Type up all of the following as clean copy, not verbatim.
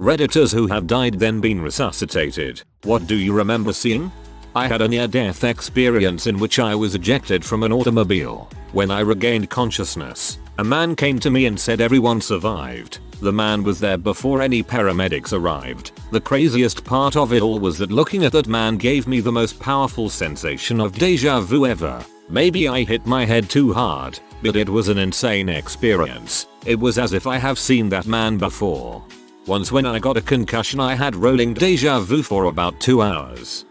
Redditors who have died then been resuscitated. What do you remember seeing? I had a near-death experience in which I was ejected from an automobile. When I regained consciousness, a man came to me and said everyone survived. The man was there before any paramedics arrived. The craziest part of it all was that looking at that man gave me the most powerful sensation of deja vu ever. Maybe I hit my head too hard, but it was an insane experience. It was as if I have seen that man before. Once when I got a concussion I had rolling deja vu for about 2 hours.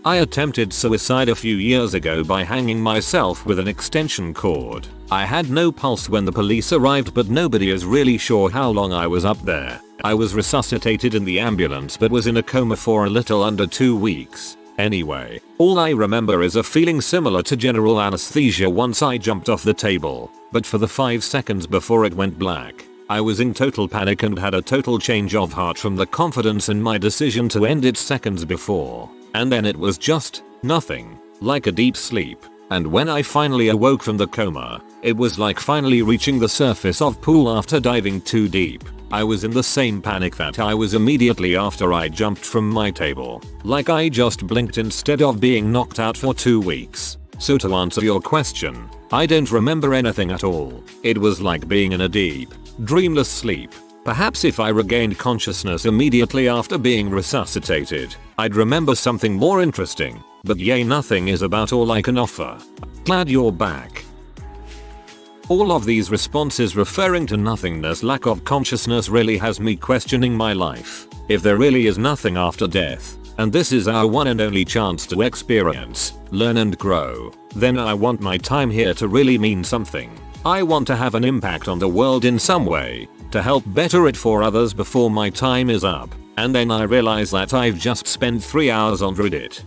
I attempted suicide a few years ago by hanging myself with an extension cord. I had no pulse when the police arrived, but nobody is really sure how long I was up there. I was resuscitated in the ambulance but was in a coma for a little under 2 weeks. Anyway, all I remember is a feeling similar to general anesthesia once I jumped off the table, but for the 5 seconds before it went black, I was in total panic and had a total change of heart from the confidence in my decision to end it seconds before. And then it was just nothing, like a deep sleep. And when I finally awoke from the coma, it was like finally reaching the surface of pool after diving too deep. I was in the same panic that I was immediately after I jumped from my table. Like I just blinked instead of being knocked out for 2 weeks. So to answer your question, I don't remember anything at all. It was like being in a deep, dreamless sleep. Perhaps if I regained consciousness immediately after being resuscitated, I'd remember something more interesting, but yay, nothing is about all I can offer. Glad you're back. All of these responses referring to nothingness, lack of consciousness, really has me questioning my life. If there really is nothing after death, and this is our one and only chance to experience, learn and grow, then I want my time here to really mean something. I want to have an impact on the world in some way, to help better it for others before my time is up. And then I realize that I've just spent 3 hours on Reddit.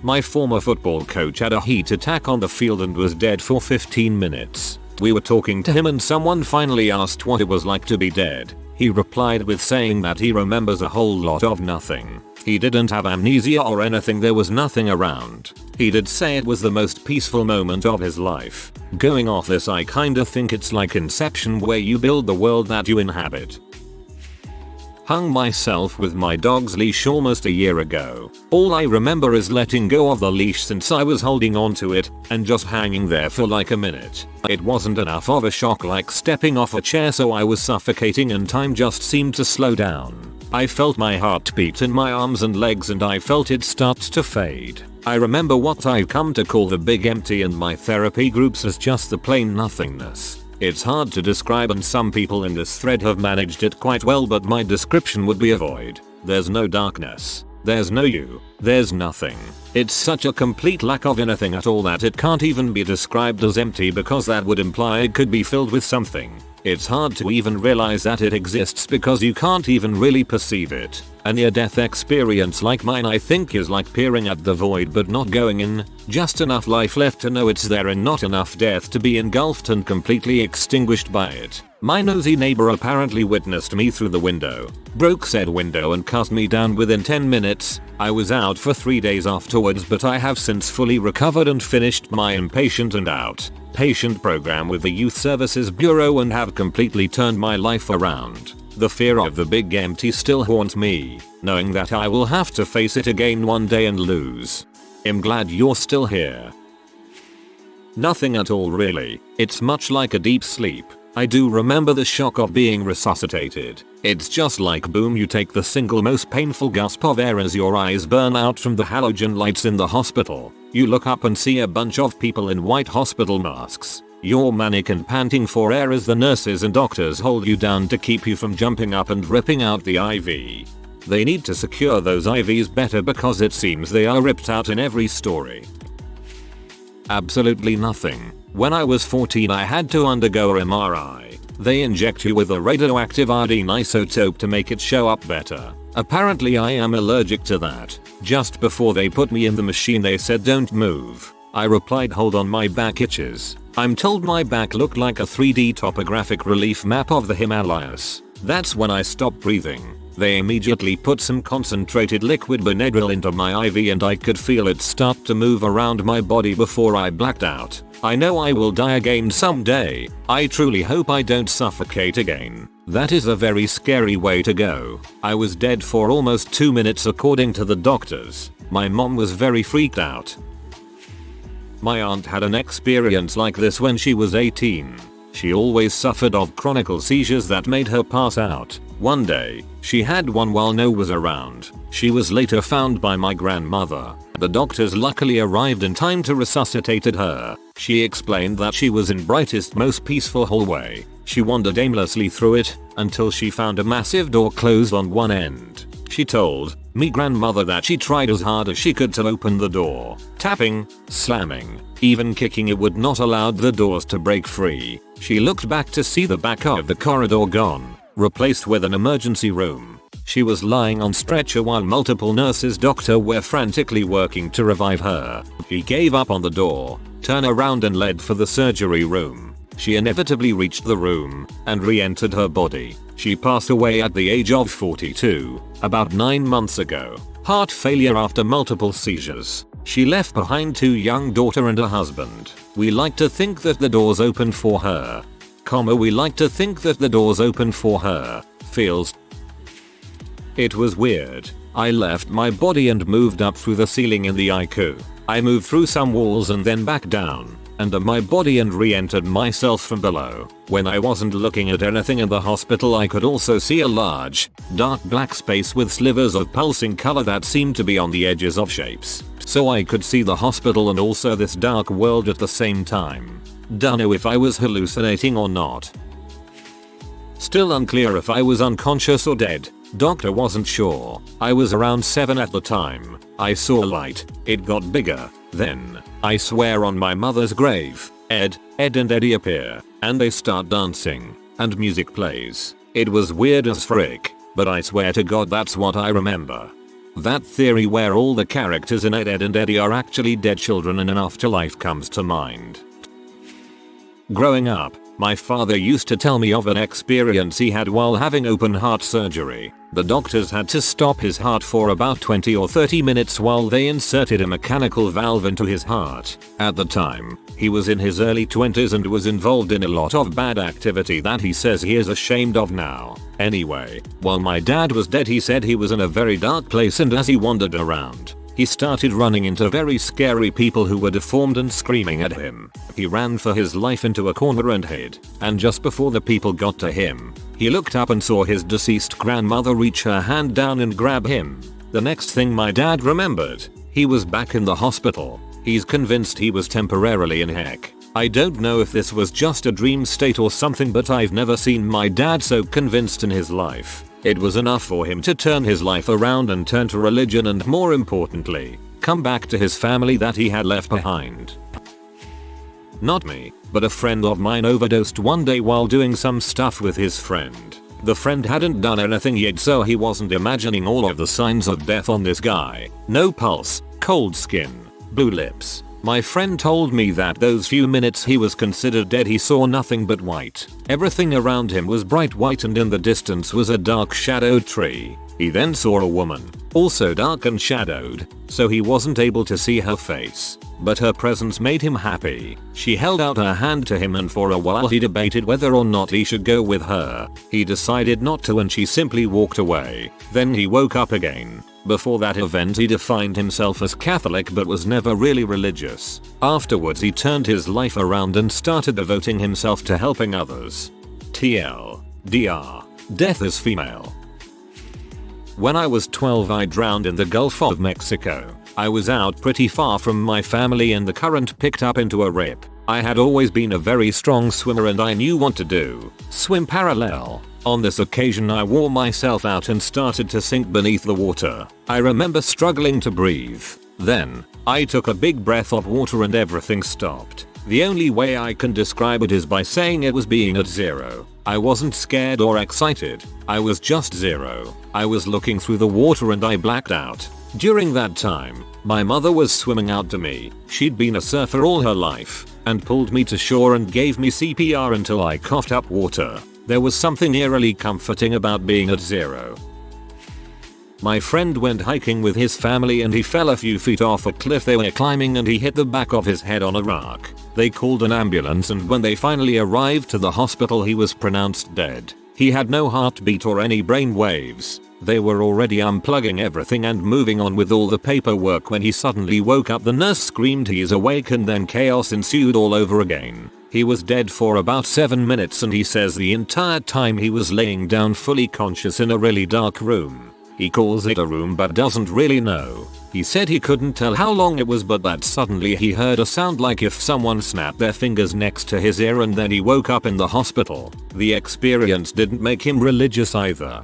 My former football coach had a heat attack on the field and was dead for 15 minutes. We were talking to him and someone finally asked what it was like to be dead. He replied with saying that he remembers a whole lot of nothing. He didn't have amnesia or anything, there was nothing around. He did say it was the most peaceful moment of his life. Going off this, I kinda think it's like Inception, where you build the world that you inhabit. Hung myself with my dog's leash almost a year ago. All I remember is letting go of the leash since I was holding onto it and just hanging there for like a minute. It wasn't enough of a shock like stepping off a chair, so I was suffocating and time just seemed to slow down. I felt my heart beat in my arms and legs and I felt it start to fade. I remember what I've come to call the big empty and my therapy groups as just the plain nothingness. It's hard to describe and some people in this thread have managed it quite well, but my description would be a void. There's no darkness. There's no you. There's nothing. It's such a complete lack of anything at all that it can't even be described as empty, because that would imply it could be filled with something. It's hard to even realize that it exists because you can't even really perceive it. A near-death experience like mine, I think, is like peering at the void but not going in. Just enough life left to know it's there and not enough death to be engulfed and completely extinguished by it. My nosy neighbor apparently witnessed me through the window, broke said window and cut me down within 10 minutes. I was out for 3 days afterwards, but I have since fully recovered and finished my inpatient and outpatient program with the Youth Services Bureau and have completely turned my life around. The fear of the big empty still haunts me, knowing that I will have to face it again one day and lose. I'm glad you're still here. Nothing at all really. It's much like a deep sleep. I do remember the shock of being resuscitated. It's just like boom, you take the single most painful gasp of air as your eyes burn out from the halogen lights in the hospital. You look up and see a bunch of people in white hospital masks. You're manic and panting for air as the nurses and doctors hold you down to keep you from jumping up and ripping out the IV. They need to secure those IVs better because it seems they are ripped out in every story. Absolutely nothing. When I was 14 I had to undergo a MRI. They inject you with a radioactive iodine isotope to make it show up better. Apparently I am allergic to that. Just before they put me in the machine they said don't move. I replied hold on, my back itches. I'm told my back looked like a 3D topographic relief map of the Himalayas. That's when I stopped breathing. They immediately put some concentrated liquid Benadryl into my IV and I could feel it start to move around my body before I blacked out. I know I will die again someday. I truly hope I don't suffocate again. That is a very scary way to go. I was dead for almost 2 minutes according to the doctors. My mom was very freaked out. My aunt had an experience like this when she was 18. She always suffered of chronic seizures that made her pass out. One day, she had one while no one was around. She was later found by my grandmother. The doctors luckily arrived in time to resuscitate her. She explained that she was in brightest, most peaceful hallway. She wandered aimlessly through it until she found a massive door closed on one end. She told me grandmother that she tried as hard as she could to open the door. Tapping, slamming, even kicking it would not allow the doors to break free. She looked back to see the back of the corridor gone, replaced with an emergency room. She was lying on stretcher while multiple nurses doctor were frantically working to revive her. She gave up on the door, turned around and led for the surgery room. She inevitably reached the room and re-entered her body. She passed away at the age of 42, about 9 months ago. Heart failure after multiple seizures. She left behind 2 young daughter and a husband. We like to think that the doors opened for her. We like to think that the doors opened for her. Feels. It was weird. I left my body and moved up through the ceiling in the ICU. I moved through some walls and then back down, under my body and re-entered myself from below. When I wasn't looking at anything in the hospital, I could also see a large, dark black space with slivers of pulsing color that seemed to be on the edges of shapes. So I could see the hospital and also this dark world at the same time. Don't know if I was hallucinating or not. Still unclear if I was unconscious or dead. Doctor wasn't sure. I was around 7 at the time. I saw a light. It got bigger. Then, I swear on my mother's grave, Ed and Eddie appear, and they start dancing, and music plays. It was weird as frick, but I swear to God that's what I remember. That theory where all the characters in Ed and Eddie are actually dead children in an afterlife comes to mind. Growing up, my father used to tell me of an experience he had while having open heart surgery. The doctors had to stop his heart for about 20 or 30 minutes while they inserted a mechanical valve into his heart. At the time, he was in his early 20s and was involved in a lot of bad activity that he says he is ashamed of now. Anyway, while my dad was dead, he said he was in a very dark place, and as he wandered around, he started running into very scary people who were deformed and screaming at him. He ran for his life into a corner and hid, and just before the people got to him, he looked up and saw his deceased grandmother reach her hand down and grab him. The next thing my dad remembered, he was back in the hospital. He's convinced he was temporarily in heck. I don't know if this was just a dream state or something, but I've never seen my dad so convinced in his life. It was enough for him to turn his life around and turn to religion, and more importantly, come back to his family that he had left behind. Not me, but a friend of mine overdosed one day while doing some stuff with his friend. The friend hadn't done anything yet, so he wasn't imagining all of the signs of death on this guy. No pulse, cold skin, blue lips. My friend told me that those few minutes he was considered dead, he saw nothing but white. Everything around him was bright white, and in the distance was a dark shadowed tree. He then saw a woman, also dark and shadowed, so he wasn't able to see her face. But her presence made him happy. She held out her hand to him, and for a while he debated whether or not he should go with her. He decided not to, and she simply walked away. Then he woke up again. Before that event he defined himself as Catholic but was never really religious. Afterwards he turned his life around and started devoting himself to helping others. TLDR. Death is female. When I was 12 I drowned in the Gulf of Mexico. I was out pretty far from my family and the current picked up into a rip. I had always been a very strong swimmer and I knew what to do. Swim parallel. On this occasion I wore myself out and started to sink beneath the water. I remember struggling to breathe. Then, I took a big breath of water and everything stopped. The only way I can describe it is by saying it was being at zero. I wasn't scared or excited. I was just zero. I was looking through the water and I blacked out. During that time, my mother was swimming out to me. She'd been a surfer all her life, and pulled me to shore and gave me CPR until I coughed up water. There was something eerily comforting about being at zero. My friend went hiking with his family and he fell a few feet off a cliff they were climbing and he hit the back of his head on a rock. They called an ambulance and when they finally arrived to the hospital he was pronounced dead. He had no heartbeat or any brain waves. They were already unplugging everything and moving on with all the paperwork when he suddenly woke up. The nurse screamed he's awake and then chaos ensued all over again. He was dead for about 7 minutes and he says the entire time he was laying down fully conscious in a really dark room. He calls it a room but doesn't really know. He said he couldn't tell how long it was but that suddenly he heard a sound like if someone snapped their fingers next to his ear and then he woke up in the hospital. The experience didn't make him religious either.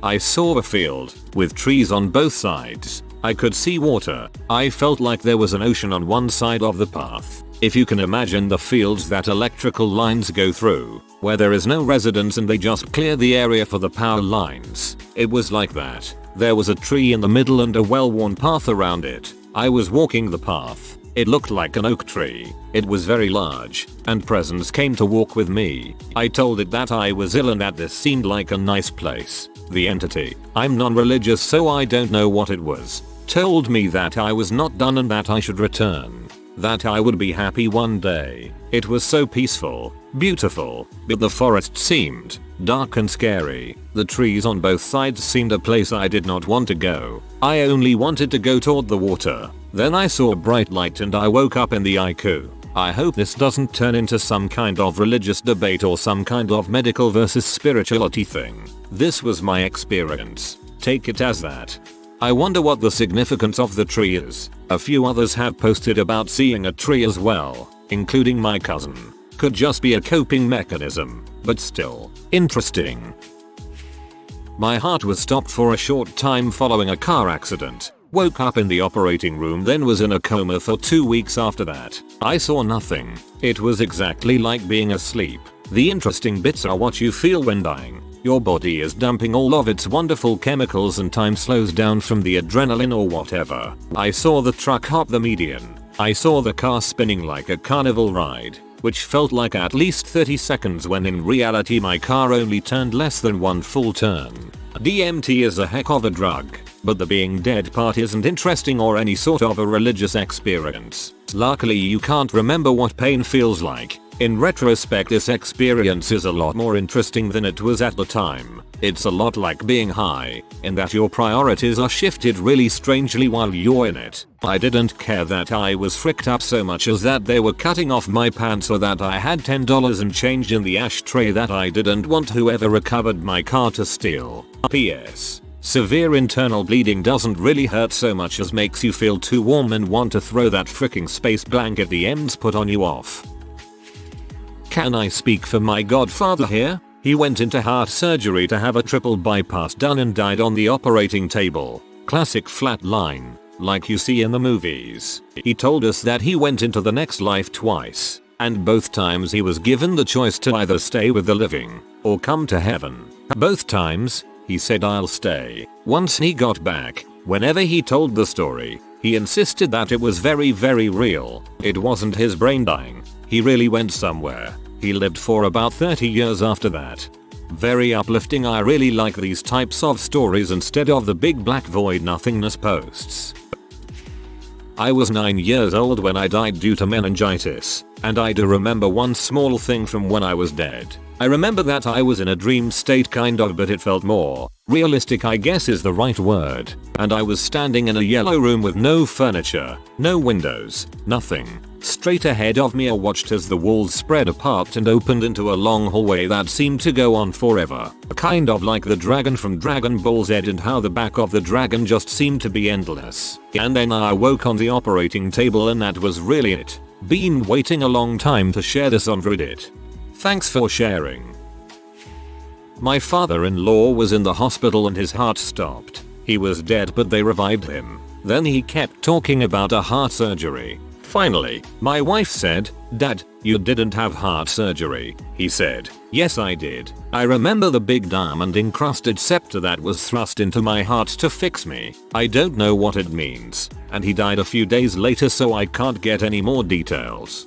I saw a field with trees on both sides. I could see water. I felt like there was an ocean on one side of the path. If you can imagine the fields that electrical lines go through, where there is no residents and they just clear the area for the power lines. It was like that. There was a tree in the middle and a well-worn path around it. I was walking the path. It looked like an oak tree. It was very large, and presence came to walk with me. I told it that I was ill and that this seemed like a nice place. The entity, I'm non-religious so I don't know what it was, told me that I was not done and that I should return. That I would be happy one day. It was so peaceful, beautiful, but the forest seemed dark and scary. The trees on both sides seemed a place I did not want to go. I only wanted to go toward the water. Then I saw a bright light and I woke up in the ICU. I hope this doesn't turn into some kind of religious debate or some kind of medical versus spirituality thing. This was my experience. Take it as that. I wonder what the significance of the tree is. A few others have posted about seeing a tree as well, including my cousin. Could just be a coping mechanism, but still, interesting. My heart was stopped for a short time following a car accident. Woke up in the operating room then was in a coma for 2 weeks after that. I saw nothing. It was exactly like being asleep. The interesting bits are what you feel when dying. Your body is dumping all of its wonderful chemicals and time slows down from the adrenaline or whatever. I saw the truck hop the median. I saw the car spinning like a carnival ride, which felt like at least 30 seconds when in reality my car only turned less than one full turn. DMT is a heck of a drug, but the being dead part isn't interesting or any sort of a religious experience. Luckily you can't remember what pain feels like. In retrospect this experience is a lot more interesting than it was at the time. It's a lot like being high, in that your priorities are shifted really strangely while you're in it. I didn't care that I was fricked up so much as that they were cutting off my pants or that I had $10 and change in the ashtray that I didn't want whoever recovered my car to steal. P.S. Severe internal bleeding doesn't really hurt so much as makes you feel too warm and want to throw that fricking space blanket the M's put on you off. Can I speak for my godfather here? He went into heart surgery to have a triple bypass done and died on the operating table. Classic flat line, like you see in the movies. He told us that he went into the next life twice, and both times he was given the choice to either stay with the living or come to heaven. Both times, he said I'll stay. Once he got back, whenever he told the story, he insisted that it was very real. It wasn't his brain dying. He really went somewhere. He lived for about 30 years after that. Very uplifting. I really like these types of stories instead of the big black void nothingness posts. I was 9 years old when I died due to meningitis, and I do remember one small thing from when I was dead. I remember that I was in a dream state kind of, but it felt more realistic I guess is the right word, and I was standing in a yellow room with no furniture, no windows, nothing. Straight ahead of me I watched as the walls spread apart and opened into a long hallway that seemed to go on forever. Kind of like the dragon from Dragon Ball Z and how the back of the dragon just seemed to be endless. And then I woke on the operating table and that was really it. Been waiting a long time to share this on Reddit. Thanks for sharing. My father-in-law was in the hospital and his heart stopped. He was dead but they revived him. Then he kept talking about a heart surgery. Finally, my wife said, "Dad, you didn't have heart surgery." He said, "Yes I did. I remember the big diamond encrusted scepter that was thrust into my heart to fix me. I don't know what it means." And he died a few days later so I can't get any more details.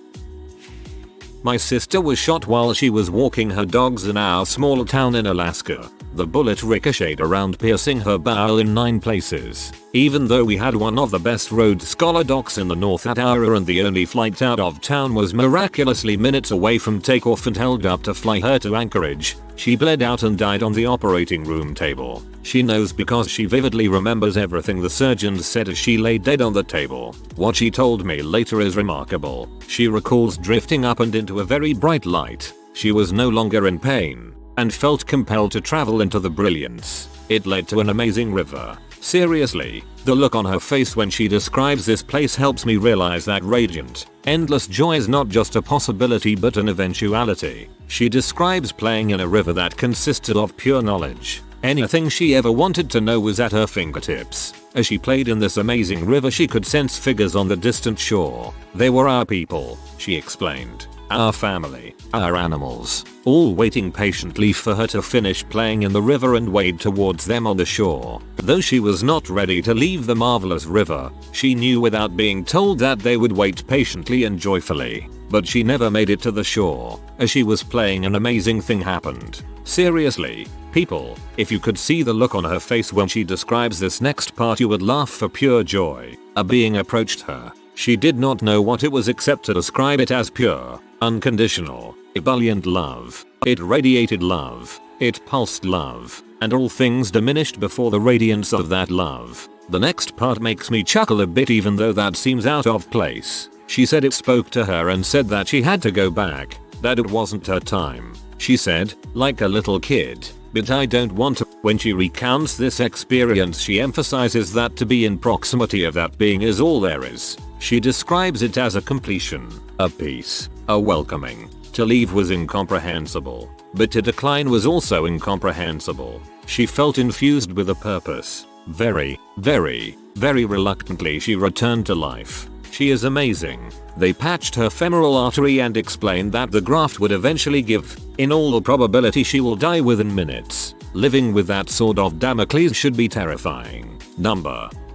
My sister was shot while she was walking her dogs in our small town in Alaska. The bullet ricocheted around, piercing her bowel in 9 places. Even though we had one of the best Rhodes Scholar docks in the North at hour and the only flight out of town was miraculously minutes away from takeoff and held up to fly her to Anchorage, she bled out and died on the operating room table. She knows because she vividly remembers everything the surgeons said as she lay dead on the table. What she told me later is remarkable. She recalls drifting up and into a very bright light. She was no longer in pain and felt compelled to travel into the brilliance. It led to an amazing river. Seriously, the look on her face when she describes this place helps me realize that radiant, endless joy is not just a possibility but an eventuality. She describes playing in a river that consisted of pure knowledge. Anything she ever wanted to know was at her fingertips. As she played in this amazing river, she could sense figures on the distant shore. They were our people, she explained. Our family, our animals, all waiting patiently for her to finish playing in the river and wade towards them on the shore. Though she was not ready to leave the marvelous river, she knew without being told that they would wait patiently and joyfully. But she never made it to the shore. As she was playing, an amazing thing happened. Seriously, people, if you could see the look on her face when she describes this next part, you would laugh for pure joy. A being approached her. She did not know what it was except to describe it as pure, unconditional, ebullient love. It radiated love. It pulsed love. And all things diminished before the radiance of that love. The next part makes me chuckle a bit, even though that seems out of place. She said it spoke to her and said that she had to go back, that it wasn't her time. She said, like a little kid, but I don't want to. When she recounts this experience, she emphasizes that to be in proximity of that being is all there is. She describes it as a completion, a peace, a welcoming. To leave was incomprehensible, but to decline was also incomprehensible. She felt infused with a purpose. Very, very, very reluctantly she returned to life. She is amazing. They patched her femoral artery and explained that the graft would eventually give. In all probability she will die within minutes. Living with that sword of Damocles should be terrifying.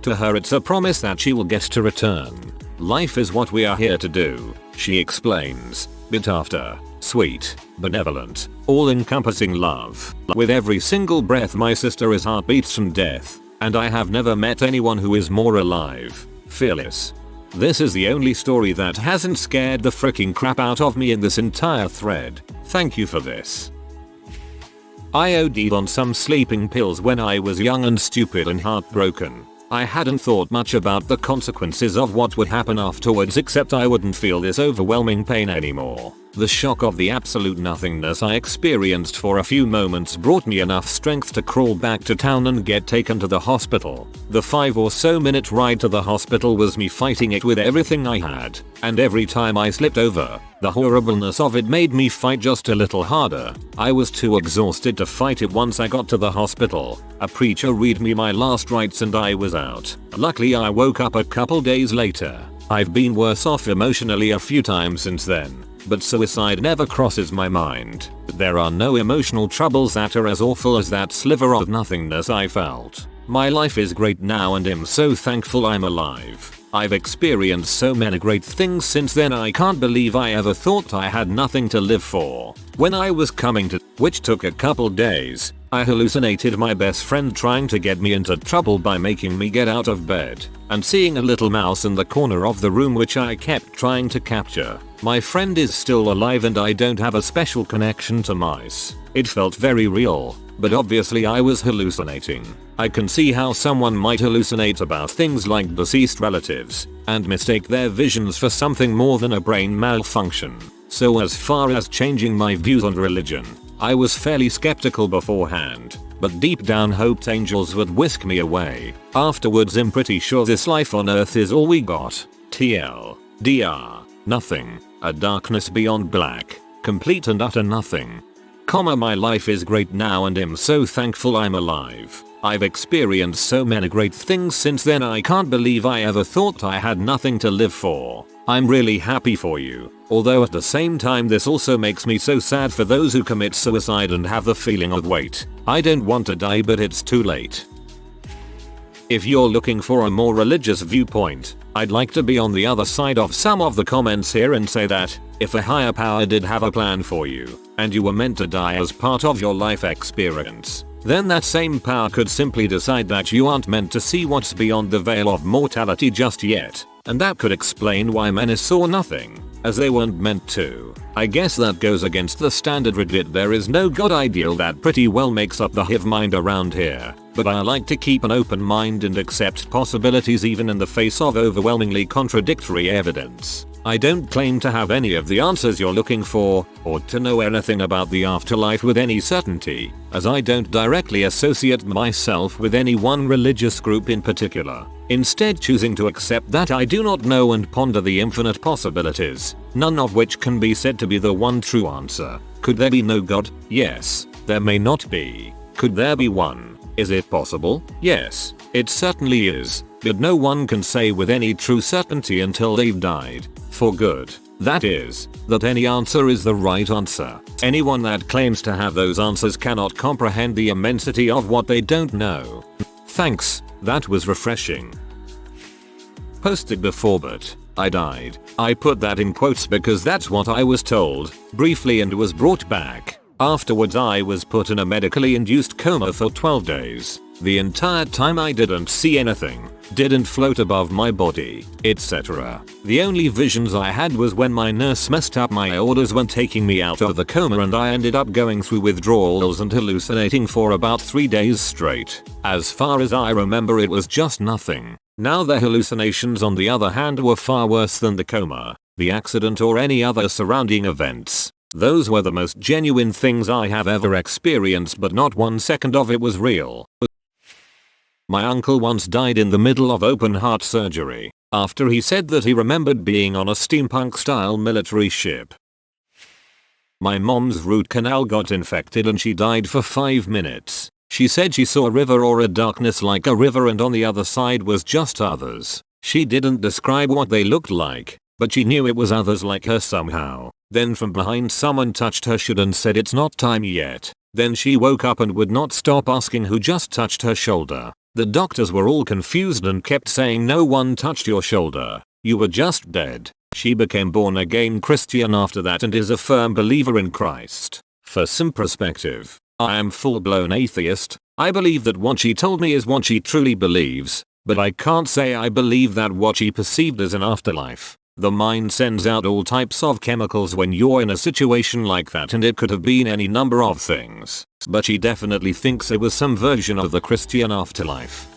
To her it's a promise that she will get to return. Life is what we are here to do, she explains. But after, sweet, benevolent, all-encompassing love. With every single breath my sister is heartbeats from death, and I have never met anyone who is more alive, fearless. This is the only story that hasn't scared the freaking crap out of me in this entire thread. Thank you for this. I OD'd on some sleeping pills when I was young and stupid and heartbroken. I hadn't thought much about the consequences of what would happen afterwards, except I wouldn't feel this overwhelming pain anymore. The shock of the absolute nothingness I experienced for a few moments brought me enough strength to crawl back to town and get taken to the hospital. The 5 or so minute ride to the hospital was me fighting it with everything I had, and every time I slipped over, the horribleness of it made me fight just a little harder. I was too exhausted to fight it once I got to the hospital. A preacher read me my last rites and I was out. Luckily I woke up a couple days later. I've been worse off emotionally a few times since then, but suicide never crosses my mind. There are no emotional troubles that are as awful as that sliver of nothingness I felt. My life is great now and I'm so thankful I'm alive. I've experienced so many great things since then. I can't believe I ever thought I had nothing to live for. When I was coming to, which took a couple days, I hallucinated my best friend trying to get me into trouble by making me get out of bed, and seeing a little mouse in the corner of the room which I kept trying to capture. My friend is still alive and I don't have a special connection to mice. It felt very real, but obviously I was hallucinating. I can see how someone might hallucinate about things like deceased relatives, and mistake their visions for something more than a brain malfunction. So as far as changing my views on religion, I was fairly skeptical beforehand, but deep down hoped angels would whisk me away. Afterwards I'm pretty sure this life on earth is all we got. TLDR, nothing, a darkness beyond black, complete and utter nothing. My life is great now and I'm so thankful I'm alive. I've experienced so many great things since then. I can't believe I ever thought I had nothing to live for. I'm really happy for you, although at the same time this also makes me so sad for those who commit suicide and have the feeling of wait, I don't want to die but it's too late. If you're looking for a more religious viewpoint, I'd like to be on the other side of some of the comments here and say that, if a higher power did have a plan for you, and you were meant to die as part of your life experience, then that same power could simply decide that you aren't meant to see what's beyond the veil of mortality just yet, and that could explain why many saw nothing, as they weren't meant to. I guess that goes against the standard Reddit there is no god ideal that pretty well makes up the hive mind around here, but I like to keep an open mind and accept possibilities even in the face of overwhelmingly contradictory evidence. I don't claim to have any of the answers you're looking for, or to know anything about the afterlife with any certainty, as I don't directly associate myself with any one religious group in particular, instead choosing to accept that I do not know and ponder the infinite possibilities, none of which can be said to be the one true answer. Could there be no God? Yes. There may not be. Could there be one? Is it possible? Yes, it certainly is, but no one can say with any true certainty until they've died. For good. That is, that any answer is the right answer. Anyone that claims to have those answers cannot comprehend the immensity of what they don't know. Thanks, that was refreshing. Posted before but I died. I put that in quotes because that's what I was told, briefly, and was brought back. Afterwards I was put in a medically induced coma for 12 days. The entire time I didn't see anything, didn't float above my body, etc. The only visions I had was when my nurse messed up my orders when taking me out of the coma, and I ended up going through withdrawals and hallucinating for about 3 days straight. As far as I remember, it was just nothing. Now the hallucinations on the other hand were far worse than the coma, the accident, or any other surrounding events. Those were the most genuine things I have ever experienced, but not 1 second of it was real. My uncle once died in the middle of open heart surgery, after he said that he remembered being on a steampunk-style military ship. My mom's root canal got infected and she died for 5 minutes. She said she saw a river or a darkness like a river, and on the other side was just others. She didn't describe what they looked like, but she knew it was others like her somehow. Then from behind someone touched her shoulder and said it's not time yet. Then she woke up and would not stop asking who just touched her shoulder. The doctors were all confused and kept saying no one touched your shoulder. You were just dead. She became born again Christian after that and is a firm believer in Christ. For some perspective, I am full-blown atheist. I believe that what she told me is what she truly believes, but I can't say I believe that what she perceived as an afterlife. The mind sends out all types of chemicals when you're in a situation like that, and it could have been any number of things. But she definitely thinks it was some version of the Christian afterlife.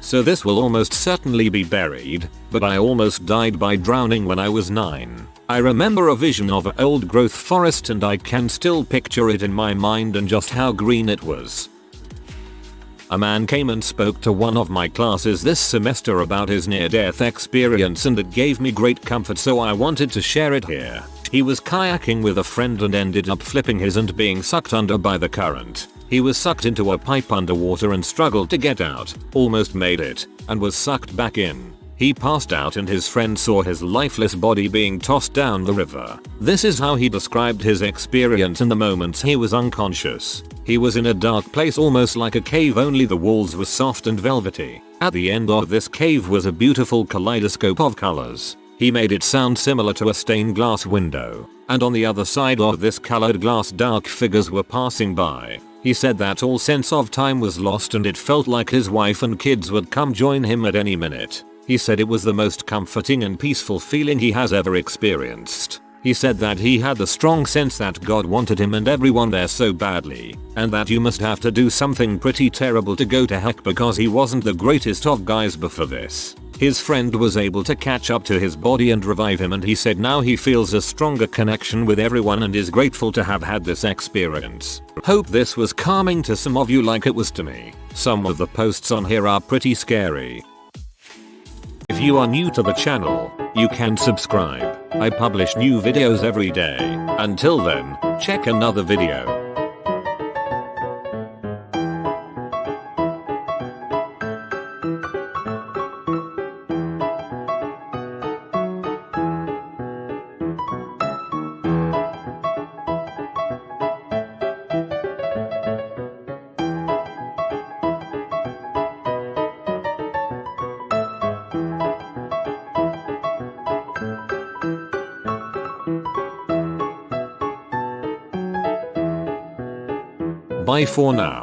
So this will almost certainly be buried, but I almost died by drowning when I was 9. I remember a vision of an old growth forest, and I can still picture it in my mind and just how green it was. A man came and spoke to one of my classes this semester about his near-death experience, and it gave me great comfort, so I wanted to share it here. He was kayaking with a friend and ended up flipping his and being sucked under by the current. He was sucked into a pipe underwater and struggled to get out, almost made it, and was sucked back in. He passed out and his friend saw his lifeless body being tossed down the river. This is how he described his experience in the moments he was unconscious. He was in a dark place, almost like a cave, only the walls were soft and velvety. At the end of this cave was a beautiful kaleidoscope of colors. He made it sound similar to a stained glass window, and on the other side of this colored glass dark figures were passing by. He said that all sense of time was lost and it felt like his wife and kids would come join him at any minute. He said it was the most comforting and peaceful feeling he has ever experienced. He said that he had the strong sense that God wanted him and everyone there so badly, and that you must have to do something pretty terrible to go to heck because he wasn't the greatest of guys before this. His friend was able to catch up to his body and revive him, and he said now he feels a stronger connection with everyone and is grateful to have had this experience. Hope this was calming to some of you like it was to me. Some of the posts on here are pretty scary. If you are new to the channel, you can subscribe. I publish new videos every day. Until then, check another video. Bye for now.